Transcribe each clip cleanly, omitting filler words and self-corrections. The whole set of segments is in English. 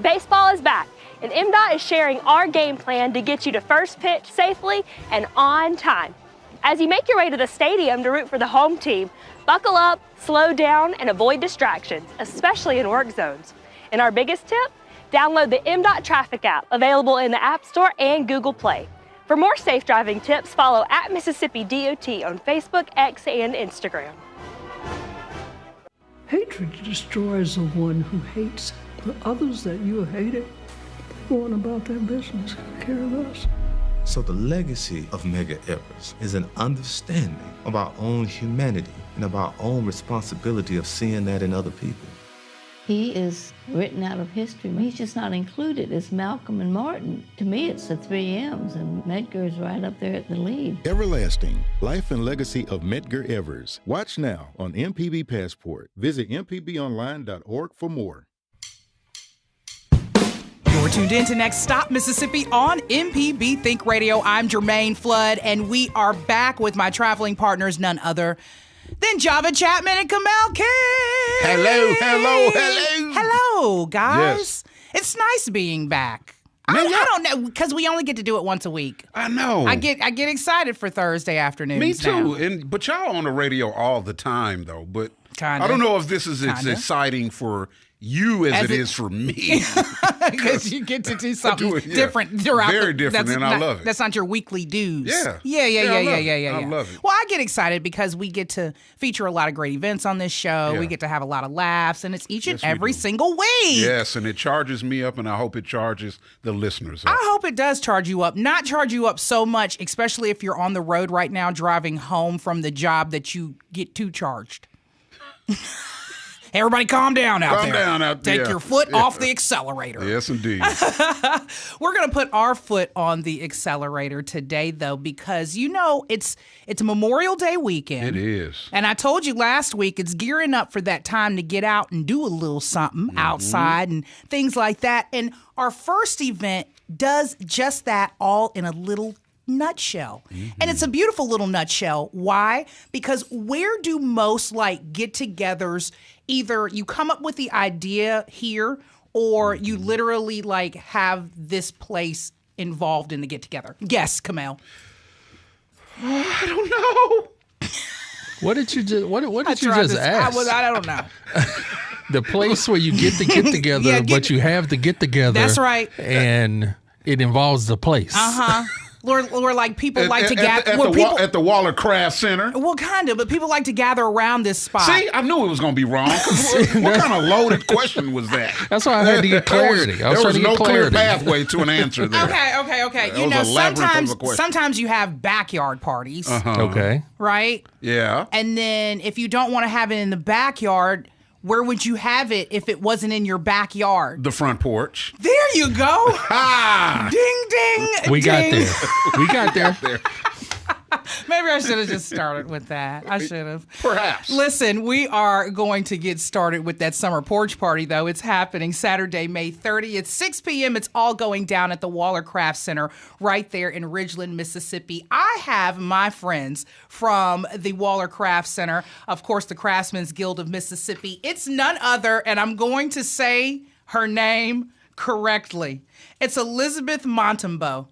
Baseball is back, and MDOT is sharing our game plan to get you to first pitch safely and on time. As you make your way to the stadium to root for the home team, buckle up, slow down, and avoid distractions, especially in work zones. And our biggest tip, download the MDOT Traffic app, available in the App Store and Google Play. For more safe driving tips, follow @Mississippi DOT on Facebook, X, and Instagram. Hatred destroys the one who hates. The others that you have hated, go on about their business. Who care of us? So the legacy of Medgar Evers is an understanding of our own humanity and of our own responsibility of seeing that in other people. He is written out of history. He's just not included as Malcolm and Martin. To me, it's the 3 M's, and Medgar is right up there at the lead. Everlasting, Life and Legacy of Medgar Evers. Watch now on MPB Passport. Visit mpbonline.org for more. You're tuned in to Next Stop Mississippi on MPB Think Radio. I'm Jermaine Flood, and we are back with my traveling partners, none other than Java Chapman and Kamel King. Hello, guys. Yes. It's nice being back. I don't know, because we only get to do it once a week. I know. I get excited for Thursday afternoons. Me too. Now. But y'all on the radio all the time, though. But Kinda. I don't know if this is as exciting for you as it is for me. Because you get to do something different throughout. Very different, and I love it. That's not your weekly dues. Yeah. I love it. Well, I get excited because we get to feature a lot of great events on this show. Yeah. We get to have a lot of laughs, and it's each and every single week. Yes, and it charges me up, and I hope it charges the listeners up. I hope it does charge you up. Not charge you up so much, especially if you're on the road right now driving home from the job that you get too charged. Everybody calm down out there. Take your foot off the accelerator. Yes, indeed. We're going to put our foot on the accelerator today, though, because, it's Memorial Day weekend. It is. And I told you last week, it's gearing up for that time to get out and do a little something outside and things like that. And our first event does just that, all in a little nutshell. And it's a beautiful little nutshell. Why? Because where do most get-togethers, either you come up with the idea here or you literally have this place involved in the get-together? Guess, Kamel. I don't know. What did you just ask? I don't know. The place where you get the get-together, but you have the get-together. That's right. And it involves the place. Uh-huh. Or people like to gather at the Waller Craft Center. Well, kind of, but people like to gather around this spot. See, I knew it was going to be wrong. What kind of loaded question was that? That's why I had to get clarity. There was no clear pathway to an answer there. Okay. Sometimes you have backyard parties. Uh-huh. Okay. Right? Yeah. And then if you don't want to have it in the backyard, where would you have it if it wasn't in your backyard? The front porch. There you go. Ah! Ding, ding, We got there. We got there. Maybe I should have just started with that. I should have. Perhaps. Listen, we are going to get started with that summer porch party, though. It's happening Saturday, May 30th, 6 p.m. It's all going down at the Waller Craft Center right there in Ridgeland, Mississippi. I have my friends from the Waller Craft Center, of course, the Craftsmen's Guild of Mississippi. It's none other, and I'm going to say her name correctly. It's Elizabeth Montembeau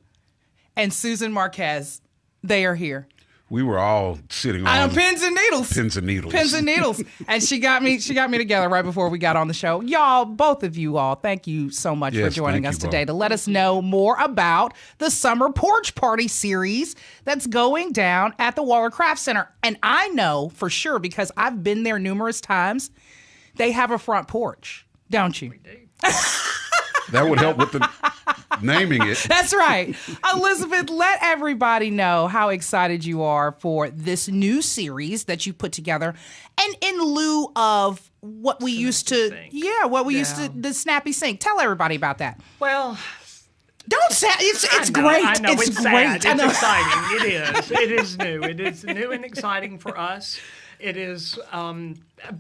and Susan Marquez. They are here. We were all sitting on pins and needles. Pins and needles. Pins and needles. And she got me together right before we got on the show. Y'all, both of you all, thank you so much for joining us today to let us know more about the Summer Porch Party series that's going down at the Waller Craft Center. And I know for sure, because I've been there numerous times, they have a front porch, don't you? We do. That would help with the naming it. That's right. Elizabeth, let everybody know how excited you are for this new series that you put together. And in lieu of what we used to, the Snappy Sync. Tell everybody about that. Well, don't say it's great. I know it's great. Sad. It's exciting. It is. It is new. It is new and exciting for us. It is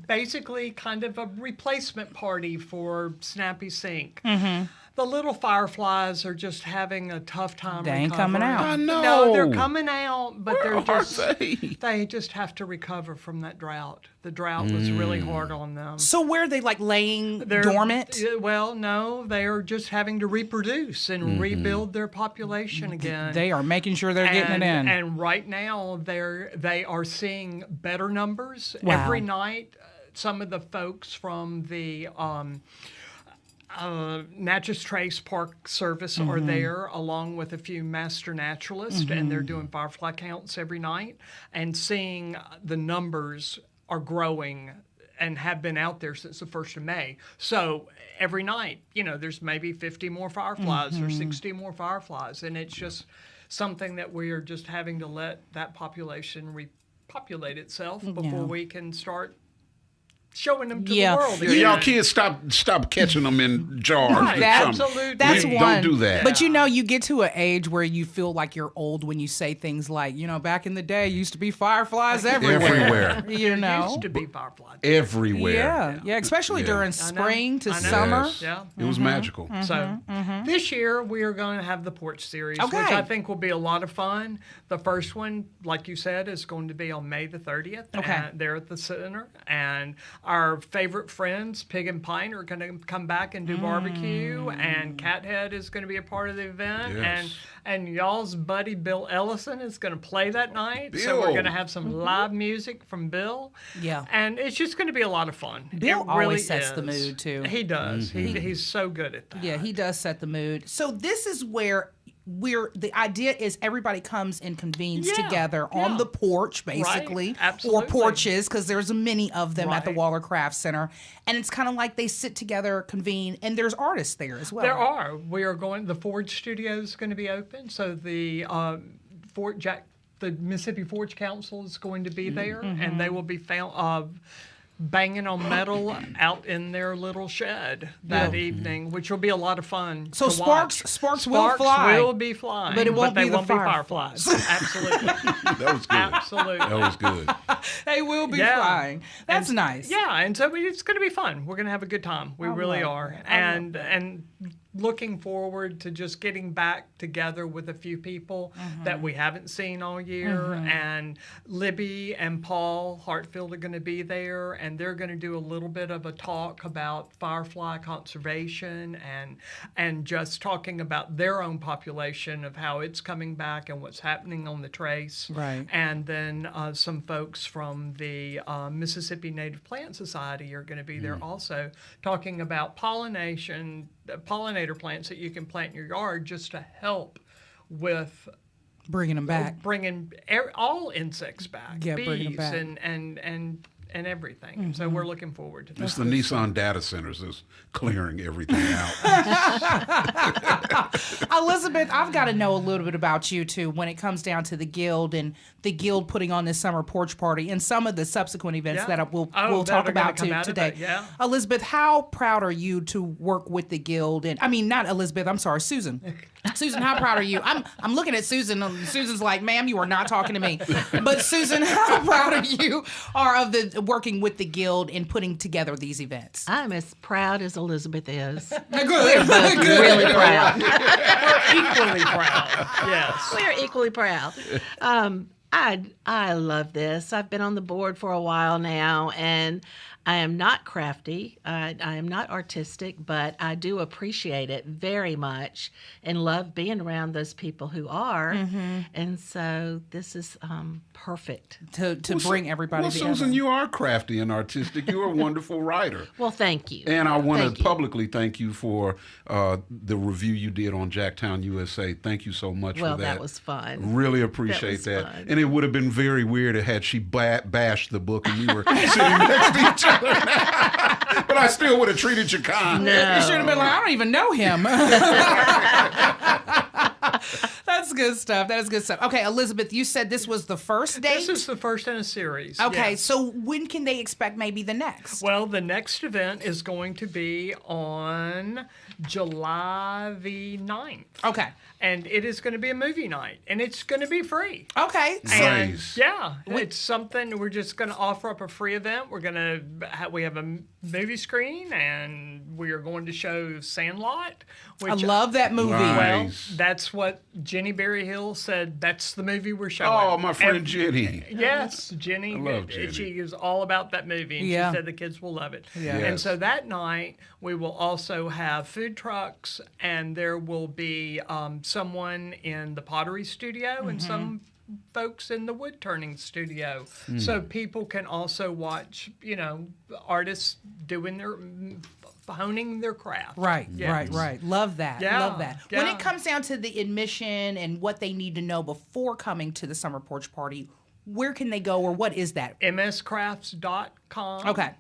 basically kind of a replacement party for Snappy Sync. Mm-hmm. the little fireflies are just having a tough time. They ain't coming out. I know. No, they're coming out, but Where they're are just they? they just have to recover from that drought. The drought was really hard on them. So where are they like laying They're dormant? Well, no, they are just having to reproduce and rebuild their population again. They are making sure they're getting it in. And right now, they are seeing better numbers Wow. every night. Some of the folks from the Natchez Trace Park Service are there, along with a few master naturalists, and they're doing firefly counts every night and seeing the numbers are growing and have been out there since the 1st of May. So every night, there's maybe 50 more fireflies or 60 more fireflies, and it's just something that we are just having to let that population repopulate itself before we can start showing them to the world. Y'all kids stop catching them in jars. Right, absolutely. That's one. Don't do that. But you get to an age where you feel like you're old when you say things like, back in the day, used to be fireflies everywhere. There used to be fireflies. Everywhere. Yeah, especially during spring to I know. summer. Yes. Yeah. It was magical. So this year we are going to have the Porch series, Okay. which I think will be a lot of fun. The first one, like you said, is going to be on May the 30th. Okay. There at the center. And our favorite friends, Pig and Pine, are going to come back and do barbecue. And Cathead is going to be a part of the event. Yes. And y'all's buddy Bill Ellison is going to play that night. So we're Bill. going to have some live music from Bill. Yeah. And it's just going to be a lot of fun. Bill It really always sets the is. mood, too. He does. He's so good at that. Yeah, he does set the mood. So this is where the idea is everybody comes and convenes together on the porch, basically, Right, absolutely. or porches, because there's many of them at the Right. Waller Craft Center, and it's kind of like they sit together, convene, and there's artists there as well. There are. We are going. The Forge Studio is going to be open, so the the Mississippi Forge Council is going to be there, and they will be found. Banging on metal out in their little shed that evening, which will be a lot of fun. So to watch. sparks will fly. will be flying, But it won't they be the won't be fireflies. Absolutely, That was good. absolutely. That was good. They will be Yeah. flying. That's nice. Yeah, and so it's going to be fun. We're going to have a good time. We really are, and looking forward to just getting back together with a few people that we haven't seen all year. And Libby and Paul Hartfield are going to be there, and they're going to do a little bit of a talk about firefly conservation and just talking about their own population of how it's coming back and what's happening on the trace. Right. And then some folks from the Mississippi Native Plant Society are going to be there also, talking about pollinator plants that you can plant in your yard just to help with Bringing them back. bringing all insects back, Yeah, bees bringing 'em back. and everything. So we're looking forward to that. It's the Nissan data centers that's clearing everything out. Elizabeth, I've got to know a little bit about you too when it comes down to the guild and the guild putting on this summer porch party and some of the subsequent events that we'll that talk are gonna about come out of today. that, yeah. Elizabeth, how proud are you to work with the guild? And I mean, not Elizabeth. I'm sorry, Susan. Susan, how proud are you? I'm looking at Susan. And Susan's like, ma'am, you are not talking to me. But Susan, how proud of you are of the working with the guild and putting together these events? I'm as proud as Elizabeth is. Good. We're both really proud. We're equally proud. Yes. We're equally proud. I love this. I've been on the board for a while now, and I am not crafty. I am not artistic, but I do appreciate it very much and love being around those people who are. And so this is perfect. To bring everybody together. Susan, you are crafty and artistic. You're a wonderful writer. Well, thank you. And I want Thank to you. publicly thank you for the review you did on Jacktown, USA. Thank you so much Well, for that. that was fun. Really appreciate was that. fun. And it would have been very weird had she bashed the book and we were sitting next to each other. But I still would have treated you kind. No. You should have been like, I don't even know him. That's That's good stuff. That is good stuff. Okay, Elizabeth, you said this was the first date? This is the first in a series. Okay, yes. so when can they expect maybe the next? Well, the next event is going to be on July the 9th. Okay. And it is going to be a movie night, and it's going to be free. Okay. And Nice. yeah, it's something we're just going to offer up a free event. We're going to we have a movie screen, and we are going to show Sandlot. Which I love that movie. Well, Nice. that's what Jenny Berryhill said. That's the movie we're showing. Oh, my friend And- Jenny. Yes, Jenny. I love Jenny. She is all about that movie, and Yeah. she said the kids will love it. Yeah. And Yes. so that night we will also have food trucks, and there will be someone in the pottery studio and some folks in the wood turning studio, so people can also watch, artists doing their honing their craft. Right, Yes. right. Love that. Yeah, Love that. When yeah. it comes down to the admission and what they need to know before coming to the summer porch party, where can they go or what is that? mscrafts.com. Okay.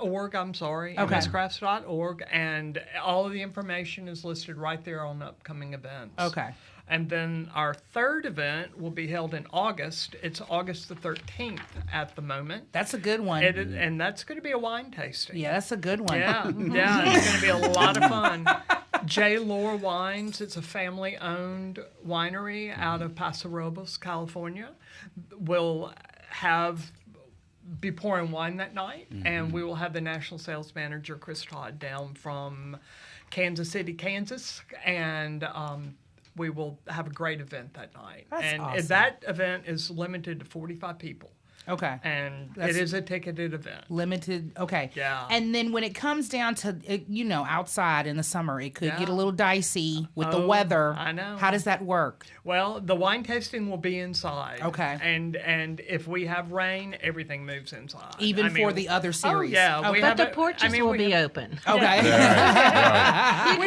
.org, I'm sorry. Okay. mscrafts.org, and all of the information is listed right there on upcoming events. Okay. And then our third event will be held in August. It's August the 13th at the moment. That's a good one. And that's going to be a wine tasting. Yeah, that's a good one. Yeah, it's going to be a lot of fun. J. Lore Wines, it's a family-owned winery out of Paso Robles, California. Will be pouring wine that night, and we will have the national sales manager, Chris Todd, down from Kansas City, Kansas, and we will have a great event that night. That's and awesome. that event is limited to 45 people. Okay. And That's- it is a ticketed event. Limited. Okay. Yeah. And then when it comes down to, outside in the summer, it could get a little dicey with the Oh, weather. I know. How does that work? Well, the wine tasting will be inside. Okay. And if we have rain, everything moves inside. Even I mean, for the other series? Oh, yeah. Okay. We But have the a- porches I mean, will we be have- open. Okay. You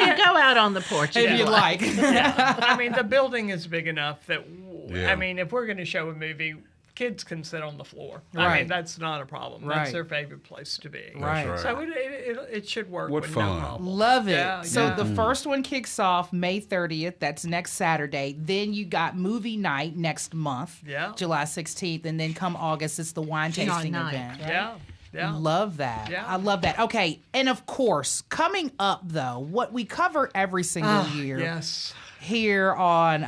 can go out on the porch If you'd like. Yeah. I mean, the building is big enough that, Yeah. I mean, if we're going to show a movie, kids can sit on the floor. I Right. mean, that's not a problem. Right. That's their favorite place to be. Right. right. So it should work What with fun. no problem. Love it. Yeah, So yeah. the first one kicks off May 30th. That's next Saturday. Then you got movie night next month, Yeah. July 16th. And then come August, it's the wine tasting night, event. right? Yeah. Yeah. Love that. Yeah. I love that. Okay. And of course, coming up though, what we cover every single year Yes. here on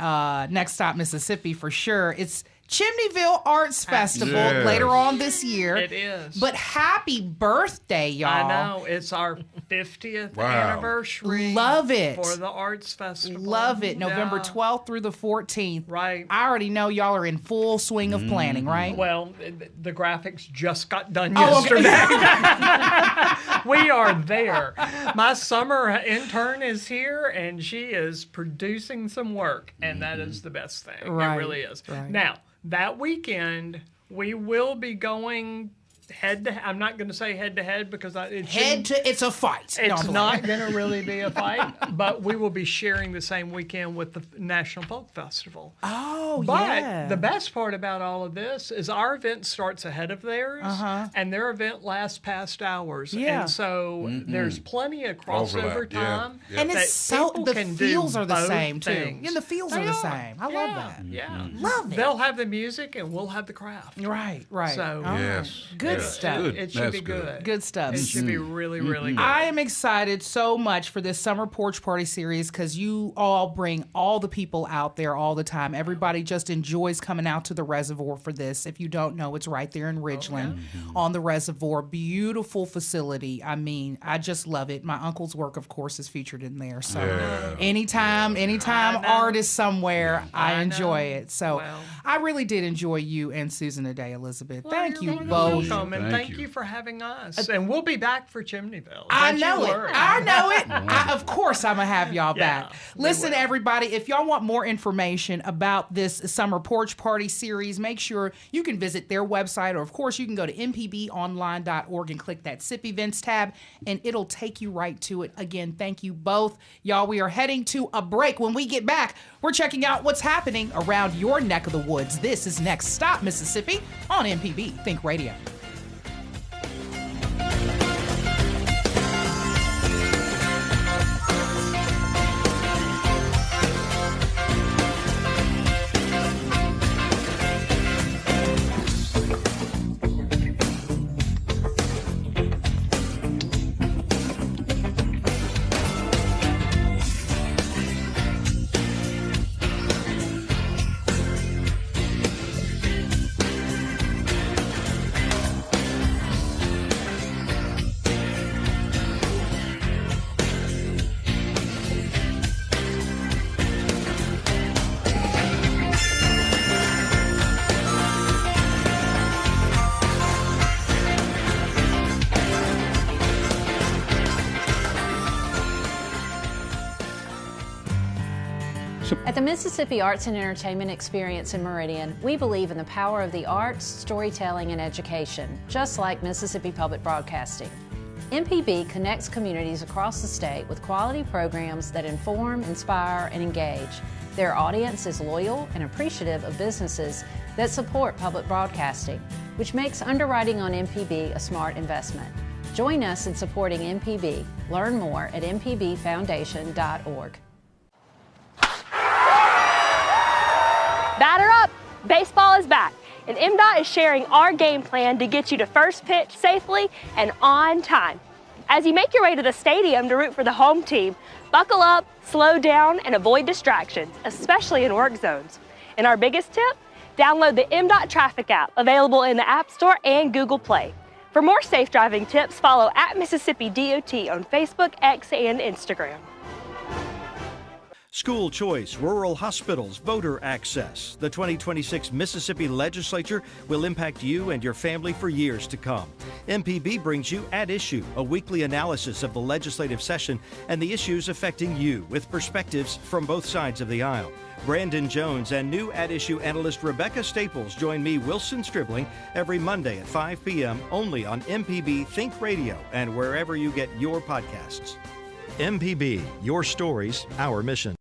Next Stop Mississippi for sure, it's Chimneyville Arts Festival Yes. later on this year. It is. But happy birthday, y'all. I know. It's our 50th Wow. Oh. anniversary. Love it. For the Arts Festival. Love it. November Yeah. 12th through the 14th. Right. I already know y'all are in full swing of planning, right? Well, the graphics just got done Oh, okay. yesterday. We are there. My summer intern is here, and she is producing some work, and that is the best thing. Right, It really is. right. Now, that weekend, we will be going head to. I'm not going to say head to head because It's a fight. No, It's I'm not playing. going to really be a fight, but we will be sharing the same weekend with the National Folk Festival. Oh, But yeah. the best part about all of this is our event starts ahead of theirs, and their event lasts past ours. Yeah. And so there's plenty of crossover Overlap, yeah, time. yeah. And that it's so people the can do feels are the both same too. things. Yeah, the feels They are the same. I love Yeah, that. Yeah. Love it. They'll have the music and we'll have the craft. Right, right. So- All right. Yes. Good Yes. stuff. Good. It should That's be good. Good stuff. It should be really, really good. I am excited so much for this summer porch party series because you all bring all the people out there all the time. Everybody just enjoys coming out to the reservoir for this. If you don't know, it's right there in Ridgeland on the reservoir. Beautiful facility. I mean, I just love it. My uncle's work, of course, is featured in there. So anytime I know. art is somewhere, I I enjoy know. it. So Well. I really did enjoy you and Susan today, Elizabeth. Well, Thank you're you welcome, both. and Thank thank you. you for having us. And we'll be back for Chimneyville. I Don't know you it. worry. I know it. Of course, I'm going to have y'all Yeah, back. we Listen, will. everybody, if y'all want more information about this summer porch party series, make sure you can visit their website, or of course, you can go to mpbonline.org and click that SIP events tab, and it'll take you right to it. Again, thank you both. Y'all, we are heading to a break. When we get back, we're checking out what's happening around your neck of the woods. This is Next Stop Mississippi on MPB Think Radio. At the Mississippi Arts and Entertainment Experience in Meridian, we believe in the power of the arts, storytelling, and education, just like Mississippi Public Broadcasting. MPB connects communities across the state with quality programs that inform, inspire, and engage. Their audience is loyal and appreciative of businesses that support public broadcasting, which makes underwriting on MPB a smart investment. Join us in supporting MPB. Learn more at mpbfoundation.org. Batter up! Baseball is back, and MDOT is sharing our game plan to get you to first pitch safely and on time. As you make your way to the stadium to root for the home team, buckle up, slow down, and avoid distractions, especially in work zones. And our biggest tip? Download the MDOT Traffic app, available in the App Store and Google Play. For more safe driving tips, follow @Mississippi DOT on Facebook, X, and Instagram. School choice, rural hospitals, voter access. The 2026 Mississippi Legislature will impact you and your family for years to come. MPB brings you At Issue, a weekly analysis of the legislative session and the issues affecting you with perspectives from both sides of the aisle. Brandon Jones and new At Issue analyst Rebecca Staples join me, Wilson Stribling, every Monday at 5 p.m. only on MPB Think Radio and wherever you get your podcasts. MPB, your stories, our mission.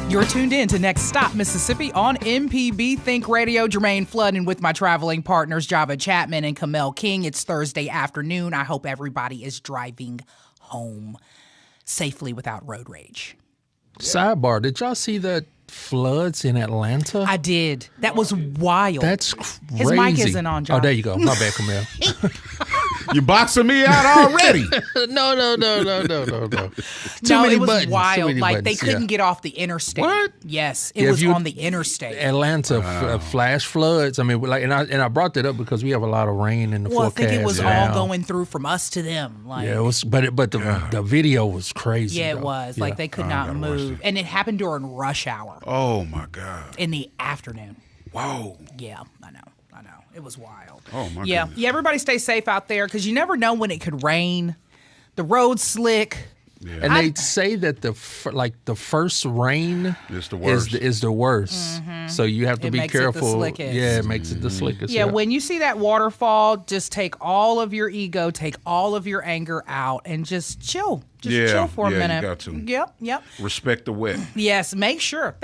You're tuned in to Next Stop Mississippi on MPB Think Radio. Jermaine Flood and with my traveling partners, Java Chapman and Kamel King. It's Thursday afternoon. I hope everybody is driving home safely without road rage. Sidebar, did y'all see that floods in Atlanta? I did. That was wild. That's crazy. His mic isn't on, Java. Oh, there you go. My bad, Kamel. You boxing me out already? No. No, it was wild. Like they couldn't get off the interstate. What? Yes, it was on the interstate. Atlanta flash floods. I mean, like, and I brought that up because we have a lot of rain in the forecast. I think it was all going through from us to them. Like, yeah, it was. But the video was crazy. Yeah, it was. Like they could not move, and it happened during rush hour. Oh my God! In the afternoon. Whoa. Yeah, I know. It was wild. Oh my goodness. Yeah, everybody stay safe out there because you never know when it could rain. The road's slick. Yeah. And they say that the first rain is the worst. Is the worst. Mm-hmm. So you have to be careful. It makes it the slickest. Yeah, when you see that waterfall, just take all of your ego, take all of your anger out, and just chill. Chill for a minute. You got to. Yep. Respect the wet. Yes, make sure.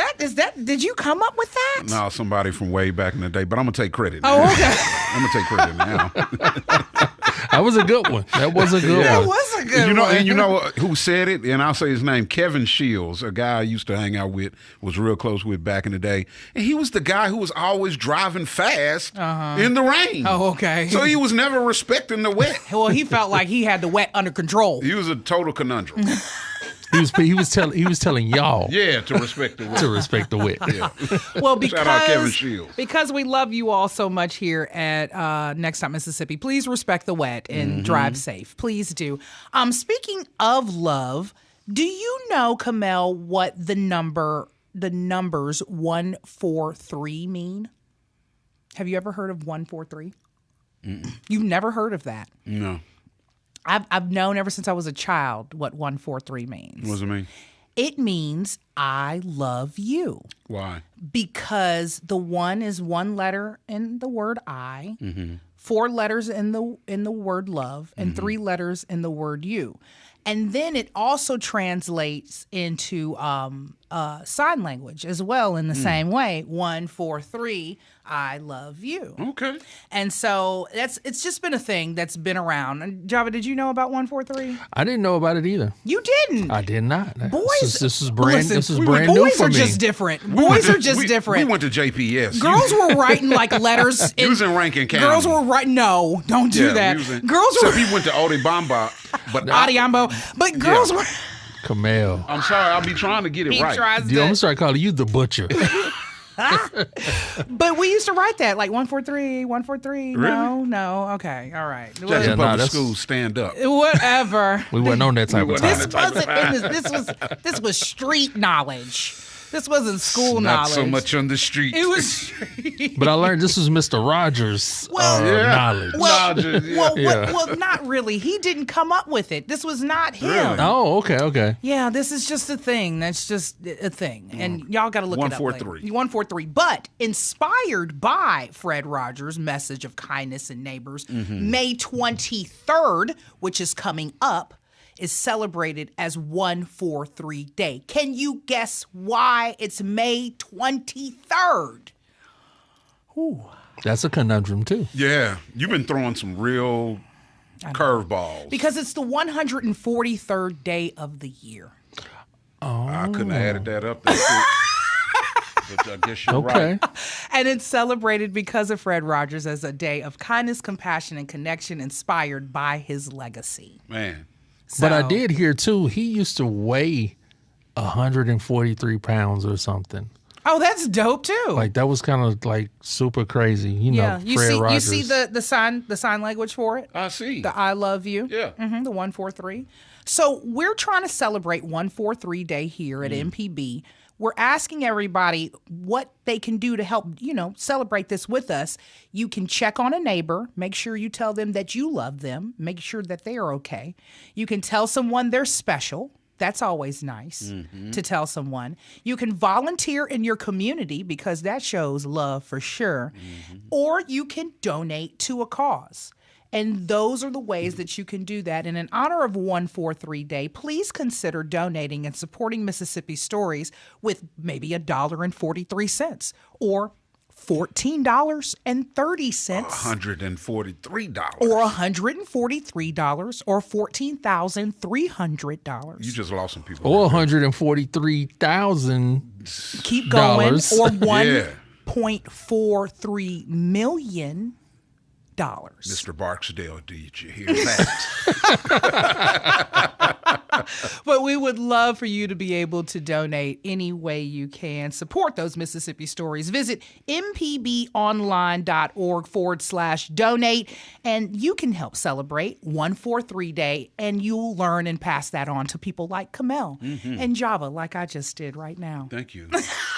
Did you come up with that? No, somebody from way back in the day, but I'm going to take credit now. Oh, okay. I'm going to take credit now. That was a good one. That was a good one. That was a good one. And you know who said it? And I'll say his name, Kevin Shields, a guy I used to hang out with, was real close with back in the day. And he was the guy who was always driving fast in the rain. Oh, okay. So he was never respecting the wet. Well, he felt like he had the wet under control. He was a total conundrum. He was telling y'all. Yeah, to respect the wet. To respect the wet. Yeah. Well, shout out Kevin Shields. Because we love you all so much here at Next Stop Mississippi, please respect the wet and drive safe. Please do. Speaking of love, do you know, Kamel, what the numbers 143 mean? Have you ever heard of 143? You've never heard of that? No. I've known ever since I was a child what 143 means. What does it mean? It means I love you. Why? Because the 1 is 1 letter in the word I, 4 letters in the word love, and 3 letters in the word you. And then it also translates into sign language as well in the same way. 1, 4, 3, I love you. Okay. And so it's just been a thing that's been around. And Java, did you know about 143? I didn't know about it either. You didn't? I did not. Boys, this is brand new for me. Boys are just different. Boys are just different. We went to JPS. Girls were writing like letters. You was in Rankin County. Girls were writing. No, don't do that. Girls were. So he went to Odebamba. But Adiambo. But girls were. Camille. I'm sorry, I'll be trying to get it right. Tries I'm gonna start calling you the butcher. But we used to write that like 143, 143. Really? No. Okay, all right. Jackson Public Schools, stand up. Whatever. We wasn't on that type of time. This was street knowledge. This wasn't school Not knowledge. so much on the street. It was street. But I learned this was Mr. Rogers' knowledge. Well, not really. He didn't come up with it. This was not him. Really? Oh, okay. Yeah, this is just a thing. That's just a thing. And y'all got to look it up. 143. 143. But inspired by Fred Rogers' message of kindness and neighbors, May 23rd, which is coming up, is celebrated as 143 Day. Can you guess why it's May 23rd? Ooh. That's a conundrum, too. Yeah, you've been throwing some real curveballs. Because it's the 143rd day of the year. Oh. I couldn't have added that up. But I guess you're right. And it's celebrated because of Fred Rogers as a day of kindness, compassion, and connection inspired by his legacy. Man. But I did hear, too, he used to weigh 143 pounds or something. Oh, that's dope, too. Like, that was kind of, like, super crazy. You know, Fred Rogers. You see the sign language for it? I see. The I love you. Yeah. The 143. So we're trying to celebrate 143 Day here at MPB. We're asking everybody what they can do to help, celebrate this with us. You can check on a neighbor. Make sure you tell them that you love them. Make sure that they are okay. You can tell someone they're special. That's always nice to tell someone. You can volunteer in your community because that shows love for sure. Or you can donate to a cause. And those are the ways that you can do that. And in honor of 143 Day, please consider donating and supporting Mississippi Stories with maybe $1.43 or $14.30. $143. Or $143 or $14,300. You just lost some people. Or $143,000. Keep going. Or $1.43 million. Mr. Barksdale, did you hear that? But we would love for you to be able to donate any way you can. Support those Mississippi Stories. Visit mpbonline.org/donate, and you can help celebrate 143 Day, and you'll learn and pass that on to people like Kamel and Java, like I just did right now. Thank you.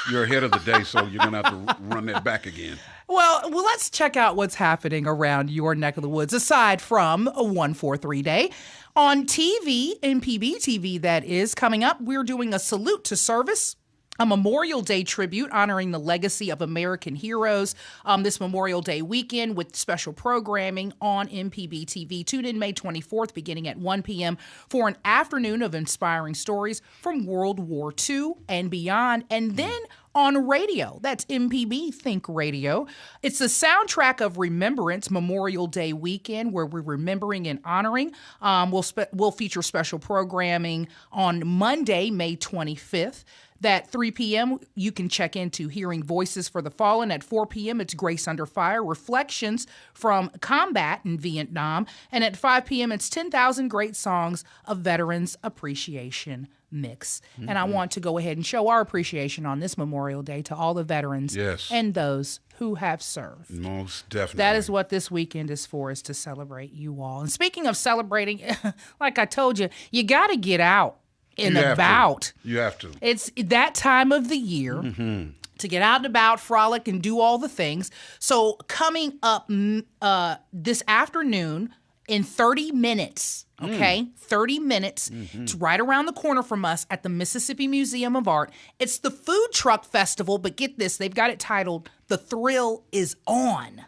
You're ahead of the day, so you're going to have to run that back again. Well, let's check out what's happening around your neck of the woods, aside from a 143 Day. On TV, MPB TV, that is, coming up, we're doing a salute to service, a Memorial Day tribute honoring the legacy of American heroes this Memorial Day weekend with special programming on MPB TV. Tune in May 24th beginning at 1 p.m. for an afternoon of inspiring stories from World War II and beyond. And then on radio, that's MPB Think Radio. It's the soundtrack of Remembrance Memorial Day weekend where we're remembering and honoring. We'll feature special programming on Monday, May 25th. At 3 p.m., you can check into Hearing Voices for the Fallen. At 4 p.m., it's Grace Under Fire, Reflections from Combat in Vietnam. And at 5 p.m., it's 10,000 Great Songs of Veterans Appreciation Mix. And I want to go ahead and show our appreciation on this Memorial Day to all the veterans and those who have served. Most definitely. That is what this weekend is for, is to celebrate you all. And speaking of celebrating, like I told you, you got to get out. You have to. It's that time of the year to get out and about, frolic, and do all the things. So coming up this afternoon in 30 minutes, 30 minutes. It's right around the corner from us at the Mississippi Museum of Art. It's the Food Truck Festival, but get this, they've got it titled The Thrill is On.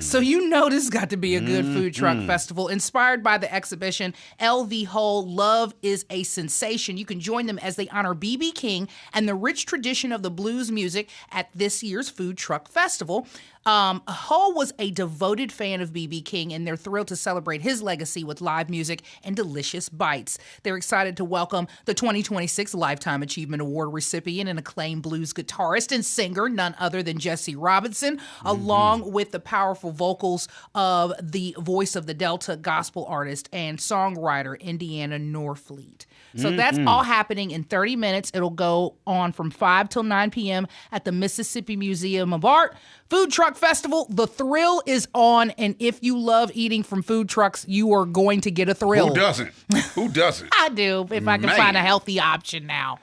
So you know this has got to be a good food truck festival. Inspired by the exhibition, LV Hull, Love is a Sensation. You can join them as they honor B.B. King and the rich tradition of the blues music at this year's Food Truck Festival. Hull was a devoted fan of B.B. King, and they're thrilled to celebrate his legacy with live music and delicious bites. They're excited to welcome the 2026 Lifetime Achievement Award recipient and acclaimed blues guitarist and singer, none other than Jesse Robinson, along with the powerful vocals of the voice of the Delta gospel artist and songwriter Indiana Norfleet. So that's all happening in 30 minutes. It'll go on from 5 till 9 p.m. at the Mississippi Museum of Art. Food Truck Festival, the thrill is on, and if you love eating from food trucks, you are going to get a thrill. Who doesn't? Who doesn't? I do, if I can find a healthy option now.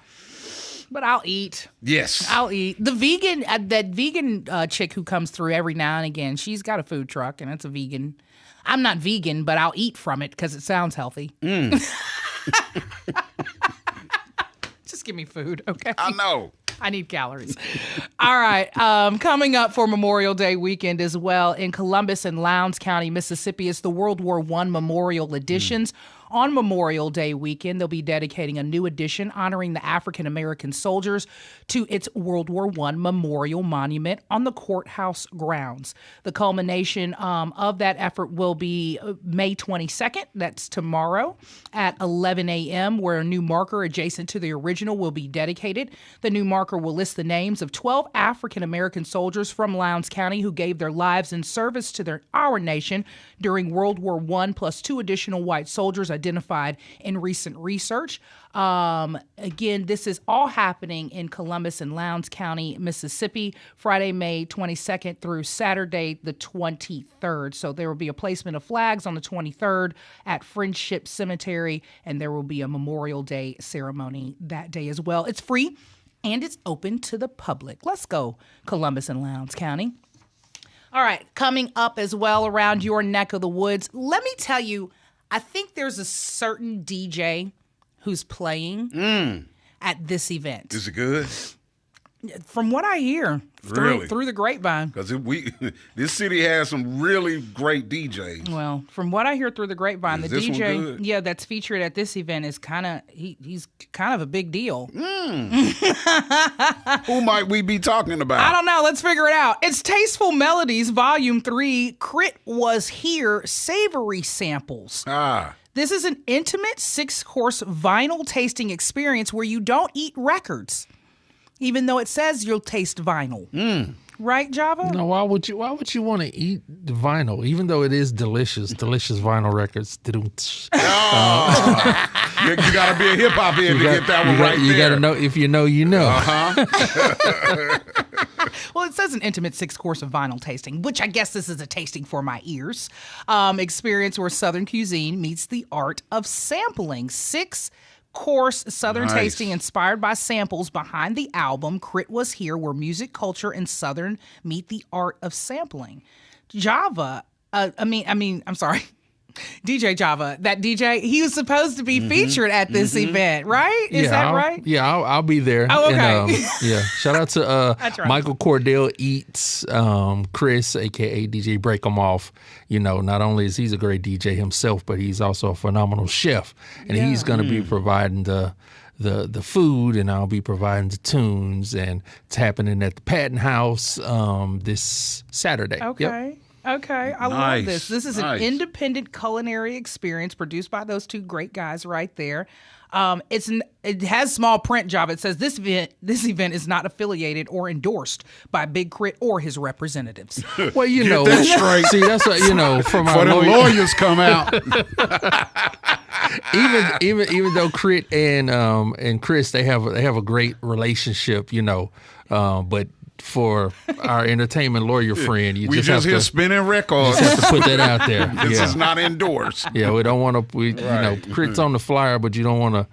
But I'll eat. Yes. I'll eat. The vegan, that vegan chick who comes through every now and again, she's got a food truck, and it's a vegan. I'm not vegan, but I'll eat from it because it sounds healthy. Just give me food, okay? I know. I need calories. All right. Coming up for Memorial Day weekend as well in Columbus and Lowndes County, Mississippi, it's the World War I Memorial Editions. On Memorial Day weekend, they'll be dedicating a new edition honoring the African-American soldiers to its World War I Memorial Monument on the courthouse grounds. The culmination of that effort will be May 22nd. That's tomorrow at 11 a.m., where a new marker adjacent to the original will be dedicated. The new marker will list the names of 12 African-American soldiers from Lowndes County who gave their lives in service to our nation during World War I, plus 2 additional white soldiers identified in recent research. Again, this is all happening in Columbus and Lowndes County, Mississippi, Friday, May 22nd through Saturday, the 23rd. So there will be a placement of flags on the 23rd at Friendship Cemetery, and there will be a Memorial Day ceremony that day as well. It's free and it's open to the public. Let's go, Columbus and Lowndes County. All right, coming up as well around your neck of the woods, let me tell you, I think there's a certain DJ who's playing at this event. Is it good? From what I hear, Really? through the grapevine. Because this city has some really great DJs. Well, from what I hear through the grapevine, Is the this one DJ, good? yeah, that's featured at this event is he's kind of a big deal. Who might we be talking about? I don't know. Let's figure it out. It's Tasteful Melodies, Volume 3. Crit Was Here, Savory Samples. This is an intimate 6-course vinyl tasting experience where you don't eat records, even though it says you'll taste vinyl. Right, Java? No, why would you want to eat the vinyl, even though it is delicious vinyl records? You got to be a hip hop head to get that one right there. You got to know, if you know, you know. Well, it says an intimate 6-course of vinyl tasting, which I guess this is a tasting for my ears. Experience where Southern cuisine meets the art of sampling. 6-course Southern tasting inspired by samples behind the album Crit Was Here, where music, culture, and Southern meet the art of sampling. Java, I'm sorry. DJ Java, that DJ, he was supposed to be featured at this event, right? Is that right? Yeah, I'll be there. Oh, okay. And, shout out to right. Michael Cordell Eats, Chris, a.k.a. DJ Break 'em Off. You know, not only is he's a great DJ himself, but he's also a phenomenal chef. And he's going to be providing the food, and I'll be providing the tunes. And it's happening at the Patton House this Saturday. Okay. Yep. Okay, I love this. This is an independent culinary experience produced by those two great guys right there. It has small print, Job. It says this event is not affiliated or endorsed by Big Crit or his representatives. Well, you know, that straight. See, that's what from our lawyers come out. even though Crit and Chris they have a great relationship, but for our entertainment lawyer friend, we just hear spinning records. Just have to put that out there. This is not endorsed. Yeah, we don't want to. Crit's on the flyer, but you don't want to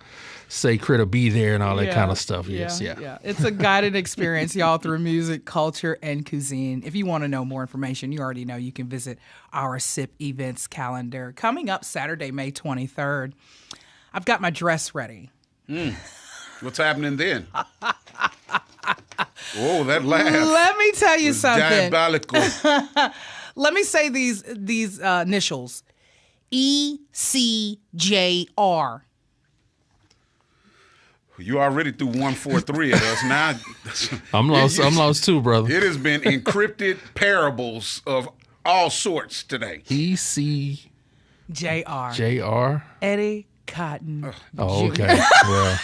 say Crit will be there and all that kind of stuff. Yeah. It's a guided experience, y'all, through music, culture, and cuisine. If you want to know more information, you already know you can visit our SIP events calendar. Coming up Saturday, May 23rd, I've got my dress ready. What's happening then? Oh, that laugh. Let me tell you something. Diabolical. Let me say these initials. ECJR. You already threw 143 at us. Now I'm lost too, brother. It has been encrypted parables of all sorts today. EC JR. Eddie Cotton. Oh, okay. Well.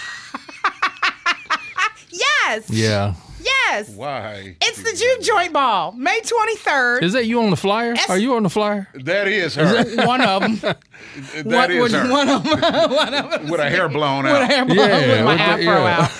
Yes. Yeah. Yes. Why? It's the Juke Joint Ball, May 23rd. Is that you on the flyer? Are you on the flyer? That is her. One of them. That is her. One of them. With her hair blown out. With her hair blown with my afro out.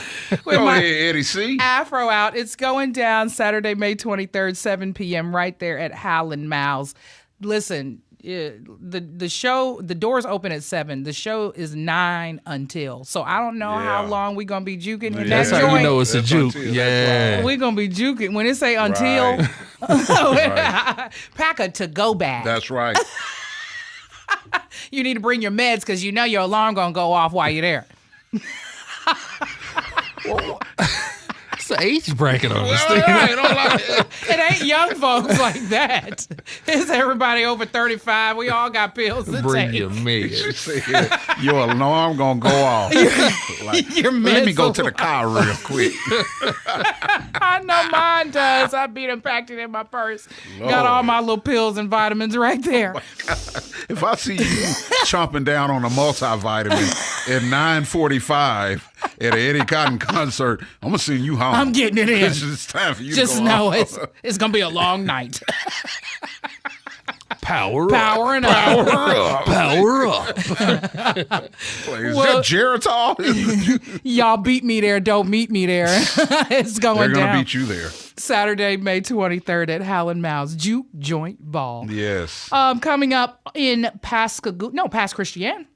Go ahead, Eddie C. Afro out. It's going down Saturday, May 23rd, 7 p.m. right there at Howland Mouse. Listen, the show, the doors open at 7. The show is 9 until. So I don't know how long we're going to be juking in That's that how joint. you know it's a juke. Yeah. We're going to be juking. When it say until, pack a to-go bag. That's right. You need to bring your meds because you know your alarm going to go off while you're there. It's the age bracket on this thing. It ain't young folks like that. It's everybody over 35. We all got pills to Bring take. your meds. Your alarm gonna go off. Let me go to the car real quick. I know mine does. I be them packed it in my purse. Lord. Got all my little pills and vitamins right there. If I see you chomping down on a multivitamin at 9:45 at an Eddie Cotton concert, I'm gonna send you home. I'm getting it in. It's time for you Just to go know off. it's gonna be a long night. Powering up. Power up. Is that Geritol? Y'all beat me there. Don't meet me there. It's going down. They're going to beat you there. Saturday, May 23rd at Howland Mouse Juke Joint Ball. Yes. Coming up in Pass Christian.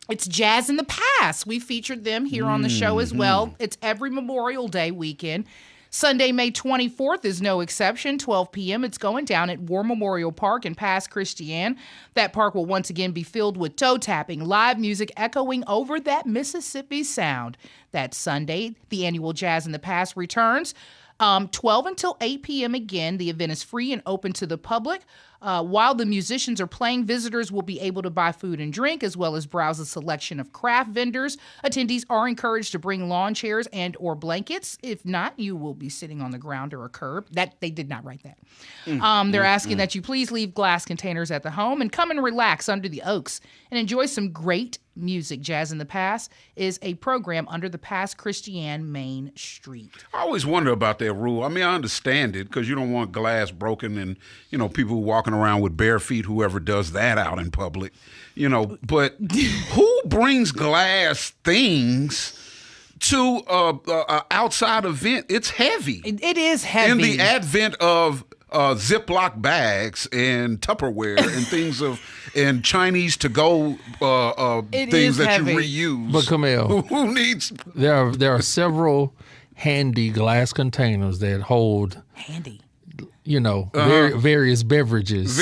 It's Jazz in the Pass. We featured them here on the show as well. It's every Memorial Day weekend. Sunday, May 24th is no exception, 12 p.m. It's going down at War Memorial Park in Pass Christian. That park will once again be filled with toe tapping, live music echoing over that Mississippi sound. That Sunday, the annual Jazz in the Pass returns. 12 until 8 p.m. again. The event is free and open to the public. While the musicians are playing, visitors will be able to buy food and drink as well as browse a selection of craft vendors. Attendees are encouraged to bring lawn chairs and or blankets. If not, you will be sitting on the ground or a curb. That they did not write that. They're asking that you please leave glass containers at the home and come and relax under the oaks and enjoy some great music. Jazz in the Pass is a program under the Pass Christian Main Street. I always wonder about that rule. I mean, I understand it because you don't want glass broken and, people walking around with bare feet, whoever does that out in public, but who brings glass things to a outside event? It's heavy. It is heavy. In the advent of Ziploc bags and Tupperware and things and Chinese to-go things that heavy. you reuse. But Camille, who needs? There are several handy glass containers that hold various beverages.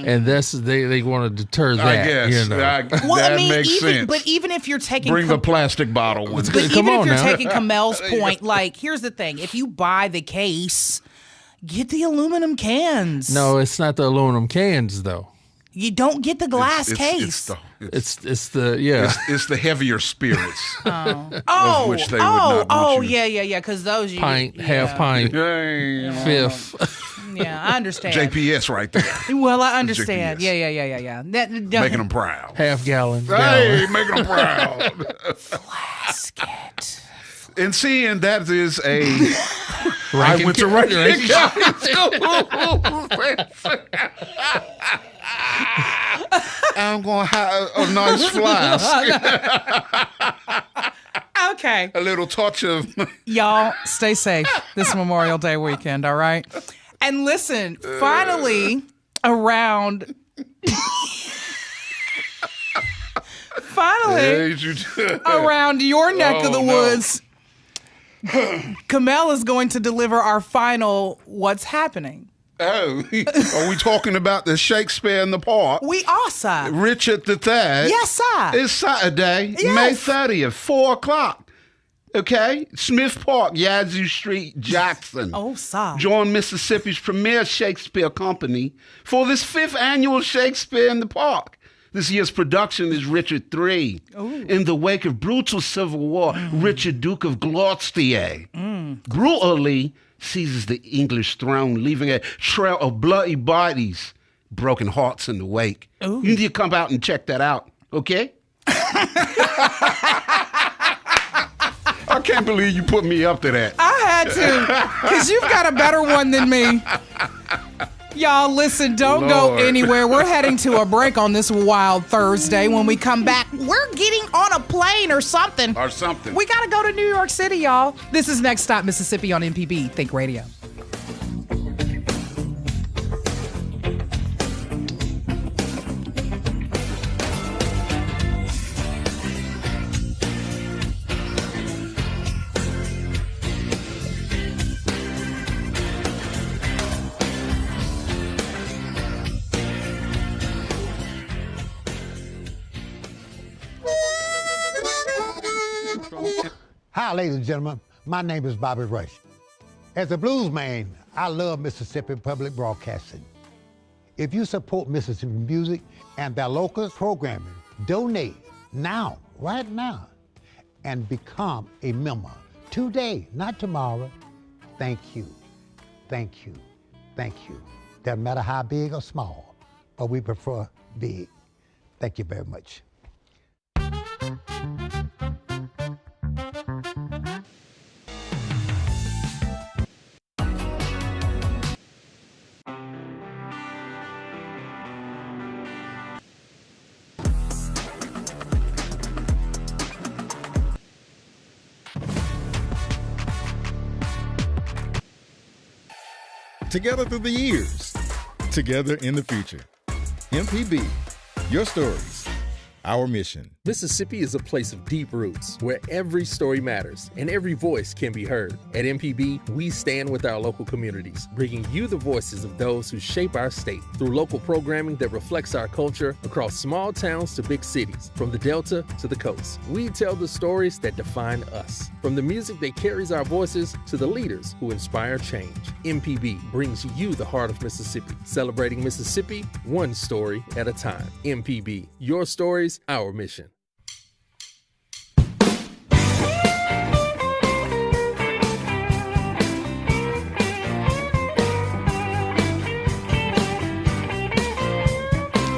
And they want to deter that. I guess. That makes sense. But even if you're taking bring the plastic bottle with but it. even if you're taking Kamel's point, here's the thing: if you buy the case, get the aluminum cans. No, it's not the aluminum cans though. You don't get the glass case. It's the heavier spirits. Of which they would not want you. yeah. Because those pint, half pint, fifth. Yeah, I understand. JPS right there. Well, I understand. Yeah. Making them proud. Half gallon. Hey, making them proud. Flasket. And seeing that is a. I went to Rankin I'm going to have a nice flask. Okay. A little touch of. Y'all, stay safe this Memorial Day weekend, all right? And listen, finally, around your neck of the woods, Kamel is going to deliver our final What's Happening. Oh, are we talking about the Shakespeare in the Park? We are, sir. Richard III. Yes, sir. It's Saturday, Yes. May 30th, 4 o'clock. Okay? Smith Park, Yazoo Street, Jackson. Oh, sir. Join Mississippi's premier Shakespeare company for this 5th annual Shakespeare in the Park. This year's production is Richard III. Ooh. In the wake of brutal civil war, Richard, Duke of Gloucester, brutally seizes the English throne, leaving a trail of bloody bodies, broken hearts in the wake. Ooh. You need to come out and check that out, okay? I can't believe you put me up to that. I had to, because you've got a better one than me. Y'all, listen, don't go anywhere. We're heading to a break on this wild Thursday. When we come back, we're getting on a plane or something. We got to go to New York City, y'all. This is Next Stop Mississippi on MPB Think Radio. Hi, ladies and gentlemen. My name is Bobby Rush. As a blues man, I love Mississippi Public Broadcasting. If you support Mississippi music and their local programming, donate now, right now, and become a member today, not tomorrow. Thank you, thank you, thank you. Doesn't matter how big or small, but we prefer big. Thank you very much. Together through the years, together in the future. MPB, your stories, our mission. Mississippi is a place of deep roots where every story matters and every voice can be heard. At MPB, we stand with our local communities, bringing you the voices of those who shape our state through local programming that reflects our culture across small towns to big cities, from the Delta to the coast. We tell the stories that define us, from the music that carries our voices to the leaders who inspire change. MPB brings you the heart of Mississippi, celebrating Mississippi one story at a time. MPB, your stories, our mission.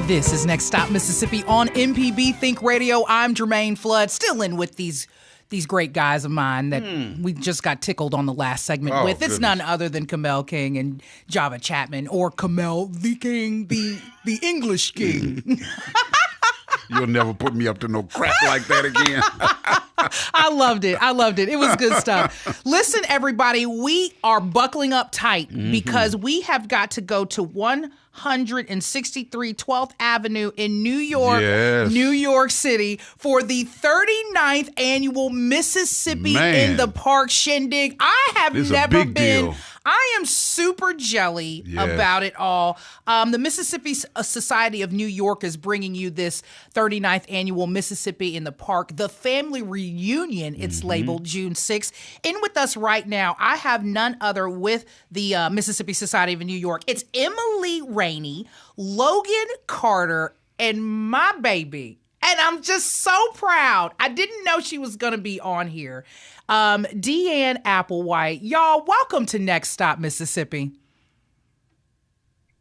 This is Next Stop Mississippi on MPB Think Radio. I'm Jermaine Flood, still in with these great guys of mine that we just got tickled on the last segment with. It's none other than Kamel King and Java Chapman, or Kamel the King, the English King. You'll never put me up to no crap like that again. I loved it. It was good stuff. Listen, everybody, we are buckling up tight because we have got to go to 163 12th Avenue in New York City for the 39th annual Mississippi in the Park Shindig. I have never been. Deal. I am super jelly about it all. The Mississippi Society of New York is bringing you this 39th annual Mississippi in the Park, the family reunion. It's labeled June 6th. In with us right now, I have none other with the Mississippi Society of New York. It's Emily Rainey, Logan Carter, and my baby. And I'm just so proud. I didn't know she was going to be on here. Deanne Applewhite. Y'all, welcome to Next Stop Mississippi.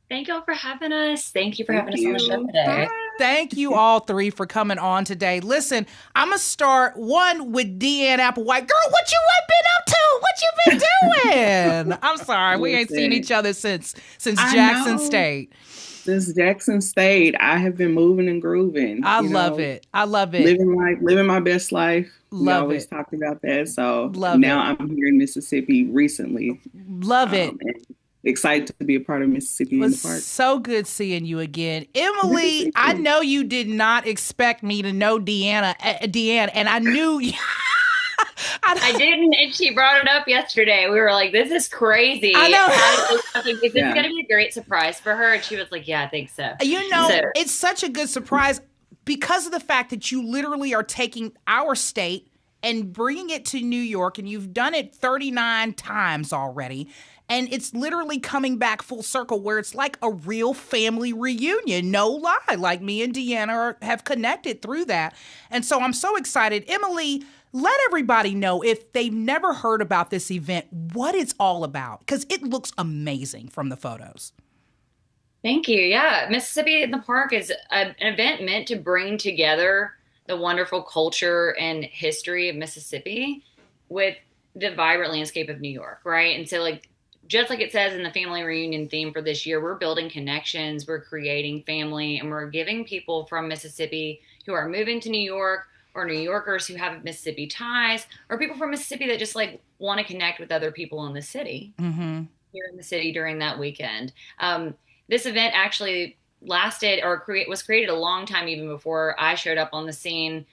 Thank y'all for having us. Thank you for having us on the show today. Thank you all three for coming on today. Listen, I'm going to start with Deanne Applewhite. Girl, what you been up to? What you been doing? I'm sorry. We ain't seen each other since Jackson State. Since Jackson State, I have been moving and grooving. I love it. Living my best life. We always talked about that. So now I'm here in Mississippi recently. Love it. Excited to be a part of Mississippi in the Park. So good seeing you again. Emily, I know you did not expect me to know Deanne, and I knew I didn't, and she brought it up yesterday. We were like, this is crazy. I know. Is this going to be a great surprise for her? And she was like, yeah, I think so. It's such a good surprise because of the fact that you literally are taking our state and bringing it to New York, and you've done it 39 times already. And it's literally coming back full circle where it's like a real family reunion. No lie. Like me and Deanna have connected through that. And so I'm so excited. Emily, let everybody know, if they've never heard about this event, what it's all about, because it looks amazing from the photos. Thank you. Yeah. Mississippi in the Park is an event meant to bring together the wonderful culture and history of Mississippi with the vibrant landscape of New York, right? And so, like, just like it says in the family reunion theme for this year, we're building connections, we're creating family, and we're giving people from Mississippi who are moving to New York, or New Yorkers who have Mississippi ties, or people from Mississippi that just like want to connect with other people in the city, here in the city during that weekend. This event actually lasted was created a long time even before I showed up on the scene.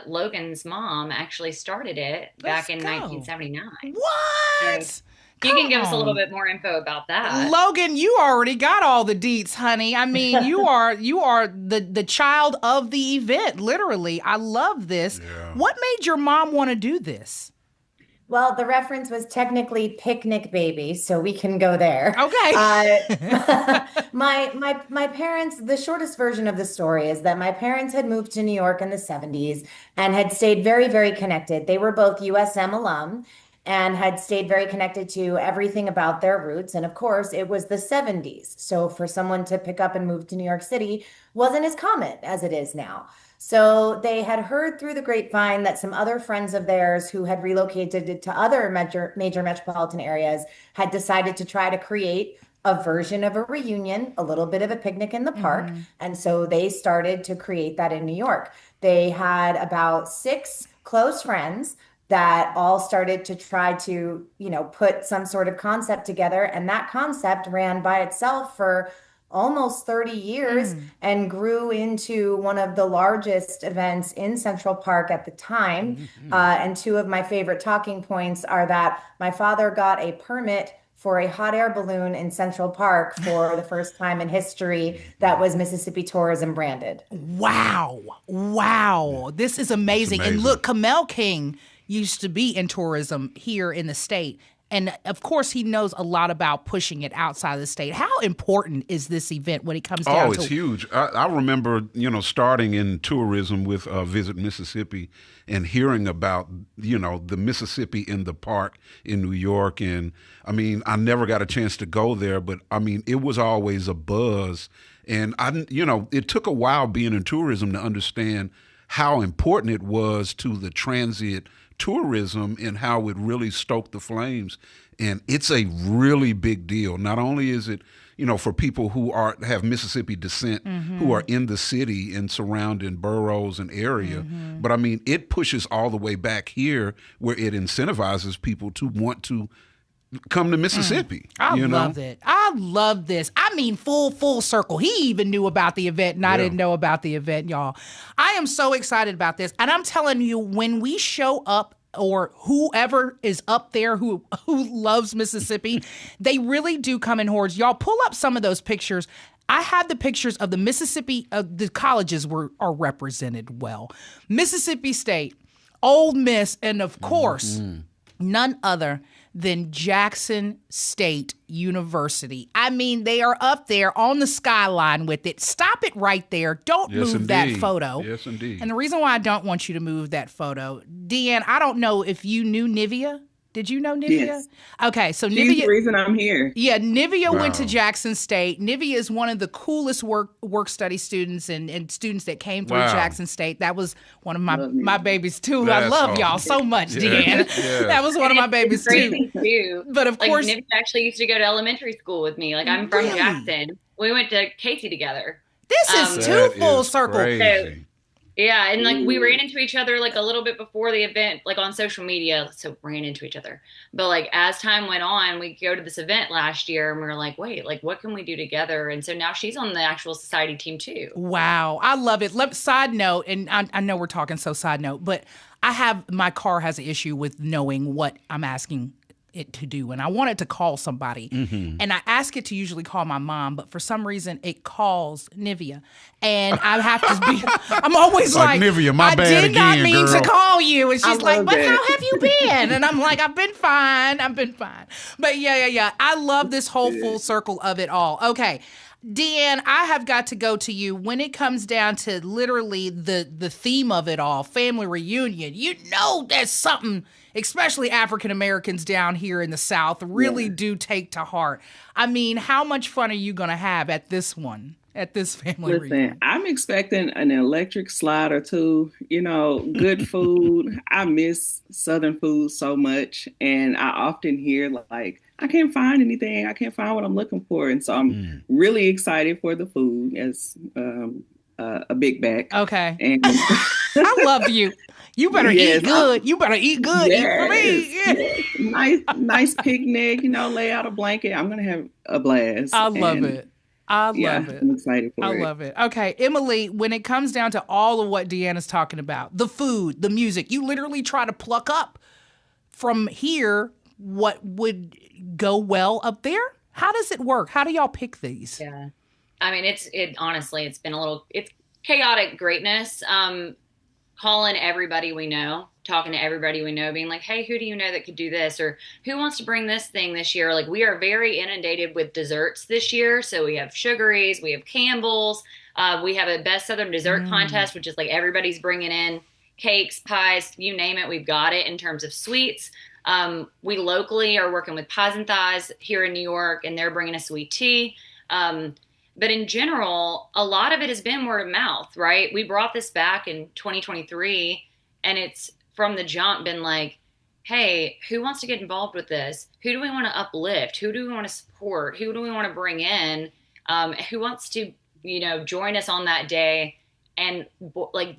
Logan's mom actually started it back in 1979. What? So, you can give us a little bit more info about that. Logan, you already got all the deets, honey. I mean, you are the child of the event, literally. I love this. Yeah. What made your mom want to do this? Well, the reference was technically Picnic Baby, so we can go there. Okay. My parents, the shortest version of the story is that my parents had moved to New York in the 70s and had stayed very, very connected. They were both USM alum and had stayed very connected to everything about their roots. And of course, it was the 70s. So for someone to pick up and move to New York City wasn't as common as it is now. So they had heard through the grapevine that some other friends of theirs who had relocated to other major metropolitan areas had decided to try to create a version of a reunion, a little bit of a picnic in the park. And so they started to create that in New York. They had about 6 close friends that all started to try to, put some sort of concept together. And that concept ran by itself for almost 30 years and grew into one of the largest events in Central Park at the time. And 2 of my favorite talking points are that my father got a permit for a hot air balloon in Central Park for the first time in history that was Mississippi Tourism branded. Wow. This is amazing. And look, Kamel King used to be in tourism here in the state. And of course, he knows a lot about pushing it outside of the state. How important is this event when it comes down to? Oh, it's huge. I remember, starting in tourism with Visit Mississippi and hearing about, the Mississippi in the Park in New York. And I mean, I never got a chance to go there, but I mean, it was always a buzz. And it took a while being in tourism to understand how important it was to the transient tourism and how it really stoked the flames. And it's a really big deal. Not only is it, for people who have Mississippi descent, who are in the city and surrounding boroughs and area, but I mean, it pushes all the way back here where it incentivizes people to want to come to Mississippi. I love it. I love this. I mean, full circle. He even knew about the event, and I didn't know about the event, y'all. I am so excited about this. And I'm telling you, when we show up, or whoever is up there who loves Mississippi, they really do come in hordes. Y'all pull up some of those pictures. I have the pictures of the Mississippi, the colleges are represented well. Mississippi State, Ole Miss, and of course, none other than Jackson State University. I mean, they are up there on the skyline with it. Stop it right there. Don't move that photo. Yes, indeed. And the reason why I don't want you to move that photo, Deanne, I don't know if you knew Nivea. Did you know Nivea? Yes. Okay, so She's Nivea. the reason I'm here. Yeah, Nivea went to Jackson State. Nivea is one of the coolest work study students and students that came through Jackson State. That was one of my babies too. That's I love awesome. y'all so much, Deanne. That was one of my babies too. But of course, Nivea actually used to go to elementary school with me. Like, I'm from Jackson. We went to Casey together. This is too full circle. Crazy. Yeah, and like we ran into each other like a little bit before the event, like on social media. So ran into each other. But like as time went on, we go to this event last year and we were like, wait, like what can we do together? And so now she's on the actual society team too. Wow, I love it. Side note, and I know we're talking side note, but my car has an issue with knowing what I'm asking it to do, and I want it to call somebody. Mm-hmm. And I ask it to usually call my mom, but for some reason it calls Nivea. And I have to be, I'm always like, Nivea, my I bad did not again, mean girl. to call you. And she's like, but that. how have you been? And I'm like, I've been fine. But yeah. I love this whole full circle of it all. Okay. Deanne, I have got to go to you. When it comes down to literally the theme of it all, family reunion, you know there's something, especially African Americans down here in the South, really do take to heart. I mean, how much fun are you going to have at this one, at this family reunion? I'm expecting an electric slide or two, good food. I miss Southern food so much. And I often hear like, I can't find anything. I can't find what I'm looking for. And so I'm really excited for the food as a big back. Okay. And I love you. You better eat good. You better eat good. Eat for me. Yes. Nice picnic, lay out a blanket. I'm going to have a blast. I love it. I love it. I'm excited for it. I love it. Okay, Emily, when it comes down to all of what Deanna's talking about, the food, the music, you literally try to pluck up from here what would go well up there. How does it work? How do y'all pick these? Yeah. I mean, honestly, it's been it's chaotic greatness. Calling everybody we know, talking to everybody we know, being like, hey, who do you know that could do this? Or who wants to bring this thing this year? Like, we are very inundated with desserts this year. So we have Sugaries, we have Campbell's, we have a Best Southern Dessert Contest, which is like everybody's bringing in cakes, pies, you name it, we've got it in terms of sweets. We locally are working with Pies and Thighs here in New York, and they're bringing a sweet tea. But in general, a lot of it has been word of mouth, right? We brought this back in 2023, and it's from the jump been like, hey, who wants to get involved with this? Who do we want to uplift? Who do we want to support? Who do we want to bring in? Who wants to, join us on that day and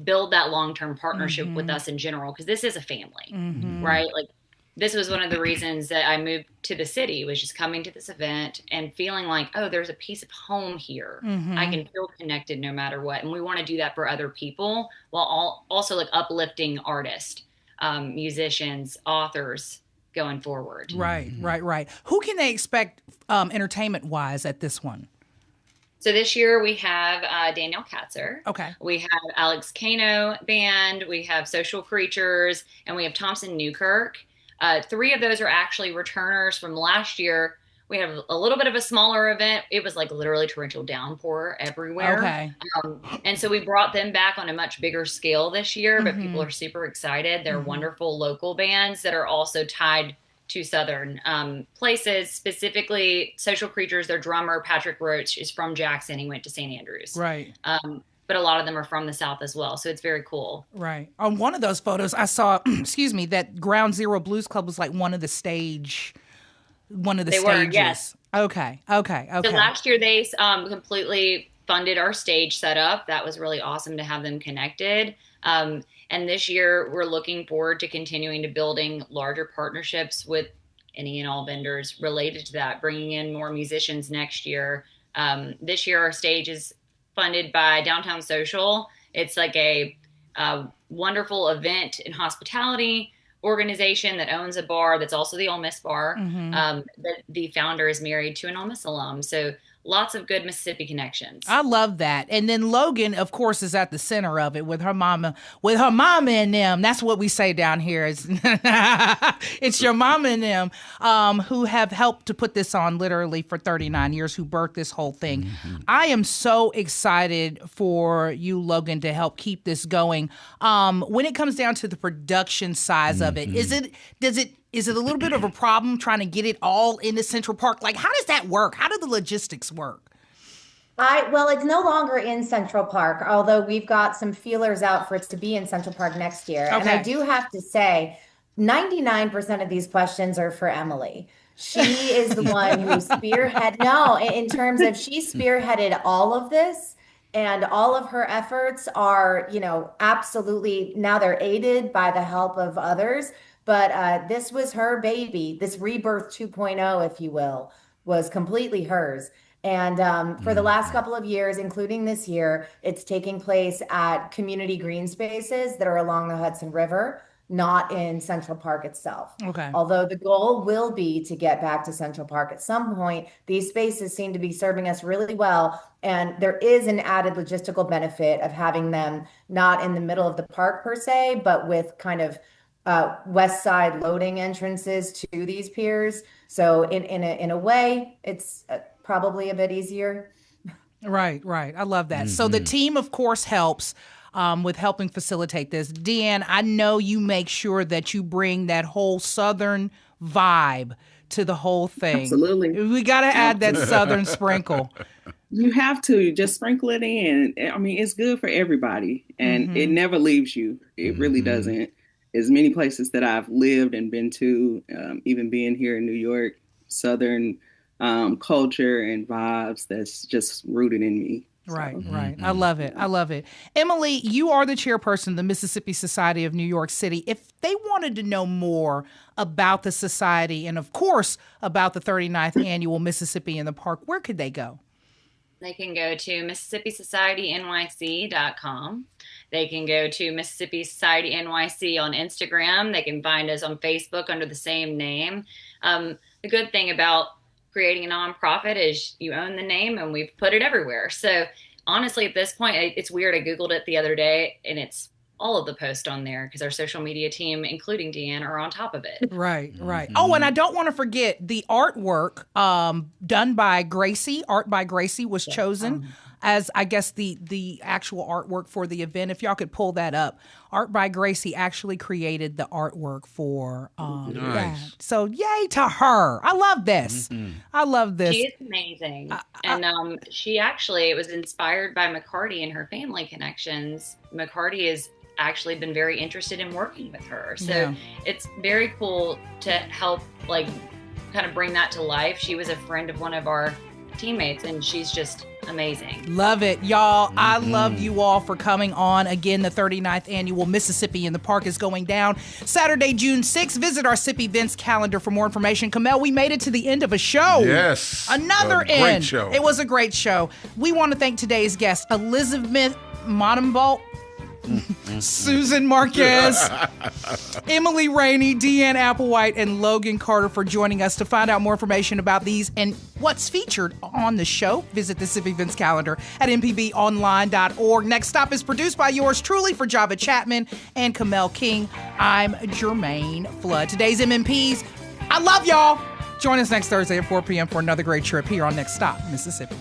build that long-term partnership with us in general? Because this is a family, right? Like, this was one of the reasons that I moved to the city, was just coming to this event and feeling like, oh, there's a piece of home here. I can feel connected no matter what. And we want to do that for other people while also like uplifting artists, musicians, authors going forward. Right. Who can they expect entertainment wise at this one? So this year we have Danielle Katzer. Okay. We have Alex Kano Band. We have Social Creatures, and we have Thompson Newkirk. 3 of those are actually returners from last year. We have a little bit of a smaller event. It was like literally torrential downpour everywhere. Okay. And so we brought them back on a much bigger scale this year, but people are super excited. They're wonderful local bands that are also tied to Southern places. Specifically, Social Creatures, their drummer, Patrick Roach, is from Jackson. He went to St. Andrews. Right. But a lot of them are from the South as well. So it's very cool. Right. On one of those photos, I saw, that Ground Zero Blues Club was like one of the stages. Were, yes. Okay. So last year they completely funded our stage setup. That was really awesome to have them connected. And this year we're looking forward to continuing to building larger partnerships with any and all vendors related to that, bringing in more musicians next year. This year our stage is funded by Downtown Social. It's like a wonderful event and hospitality organization that owns a bar that's also the Ole Miss bar. That the founder is married to an Ole Miss alum. So lots of good Mississippi connections. I love that. And then Logan, of course, is at the center of it with her mama and them. That's what we say down here. It's your mama and them who have helped to put this on literally for 39 years, who birthed this whole thing. I am so excited for you, Logan, to help keep this going. When it comes down to the production size of it, is it a little bit of a problem trying to get it all into Central Park? Like, how does that work? How do the logistics work? Well, it's no longer in Central Park, although we've got some feelers out for it to be in Central Park next year. Okay. And I do have to say, 99% of these questions are for Emily. She is the one who in terms of she spearheaded all of this. And all of her efforts are, absolutely, now they're aided by the help of others. But this was her baby. This rebirth 2.0, if you will, was completely hers. And for the last couple of years, including this year, it's taking place at community green spaces that are along the Hudson River. not in Central Park itself. Okay. Although the goal will be to get back to Central Park at some point, these spaces seem to be serving us really well. And there is an added logistical benefit of having them not in the middle of the park per se, but with kind of west side loading entrances to these piers. So in a way, it's probably a bit easier. Right. I love that. So the team, of course, helps with helping facilitate this. Deanne, I know you make sure that you bring that whole Southern vibe to the whole thing. Absolutely. We got to add that Southern sprinkle. You have to just sprinkle it in. I mean, it's good for everybody, and it never leaves you. It really doesn't. As many places that I've lived and been to, even being here in New York, Southern culture and vibes that's just rooted in me. Right. I love it. Emily, you are the chairperson of the Mississippi Society of New York City. If they wanted to know more about the society and, of course, about the 39th annual Mississippi in the Park, where could they go? They can go to MississippiSocietyNYC.com. They can go to Mississippi Society NYC on Instagram. They can find us on Facebook under the same name. The good thing about creating a nonprofit is you own the name, and we've put it everywhere. So honestly, at this point, it's weird. I Googled it the other day, and it's all of the posts on there because our social media team, including Deanne, are on top of it. Right. Oh, and I don't want to forget the artwork done by Gracie. Art by Gracie was chosen as, I guess, the actual artwork for the event. If y'all could pull that up. Art by Gracie actually created the artwork for that. So yay to her. I love this. I love this. She is amazing. And she actually, it was inspired by McCarty and her family connections. McCarty has actually been very interested in working with her. So it's very cool to help kind of bring that to life. She was a friend of one of our teammates, and she's just amazing. Love it, y'all. I love you all for coming on. Again, the 39th annual Mississippi in the Park is going down Saturday, June 6th. Visit our SIP events calendar for more information. Kamel, we made it to the end of a show. Yes. Another great end. show. It was a great show. We want to thank today's guest, Elizabeth Monenbolt, Susan Marquez, Emily Rainey, Deanne Applewhite, and Logan Carter for joining us. To find out more information about these and what's featured on the show, visit the SIP events calendar at mpbonline.org. Next Stop is produced by yours truly for Java Chapman and Kamel King. I'm Jermaine Flood. Today's MMPs. I love y'all. Join us next Thursday at 4 p.m. for another great trip here on Next Stop, Mississippi.